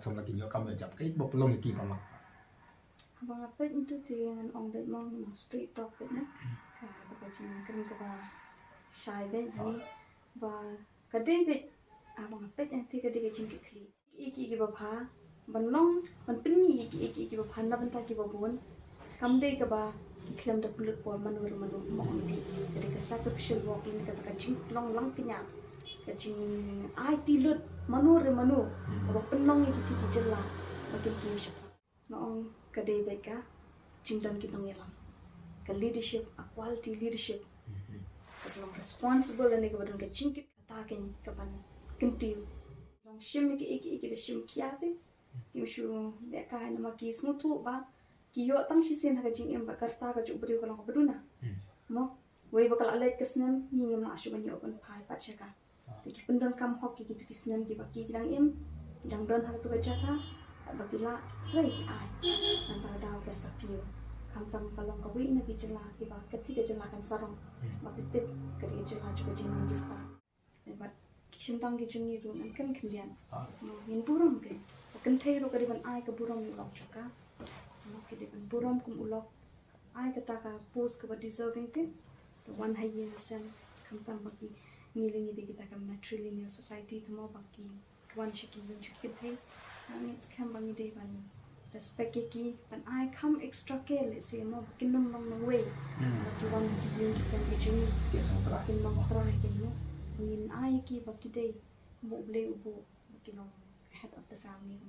Samla ki yo kam jap kai bo pelong ki pamak. Abang apa itu dengan orang bet mau street talk bet na. Ka ta jing kan ka ba shy bet ni ba kadai bet abang apa nanti kadai ka jing kli. Iki ba pha ban long ban pinni iki ba pha na ban ta ki ba bon. Kam dei ka ba iklam da pulut por manur mo ni kadai ka sacrificial walk ni ka ta jing long lang kinya. Ka jing ai ti lut manur ba penong iki ti jela makin ki siapa. Noong kadai baik ka cinta kita ngelam ke leadership quality leadership kalau responsible dan ke badan ke cingkit kata kan kapan kentiu long shim iki de shim kiate ki shu de ka na ma ki smutu ba ki yo tang shi sin ha jing em ba karta ka ju bri ko long baduna mo wei bakal alet kesnem ni ngem na shu ban yo ban phai pa cheka ti pendon kam hok ki tu kisnem ki ba ki dang em dang don ha tu ka chaka bagila try ki ai nanta daw ka sakyo kamtam kalong ka wi na ki jela ki ba kathi ka jela kan sarong ba kitip ka ri jela ju ka jinang jista ba kishintang ki juni ru nan kan khindian min buram ke kan thei ru ka ri ban ai ka buram ni lok chaka no ki de ban buram kum ulok ai ka ta ka post ka ba deserving ke the one hai yin sen kamtam ba ki ngiling ni kita ka matrilineal society to mo ba ki one shiki yun ju ki thei it's come bang day ban respect ki ban I come extra care let's say mo kinum mang way ki wan ki yun ki sen ki juni kin mang try kin no min I ki ba ki day mo ble ubo ki no head of the family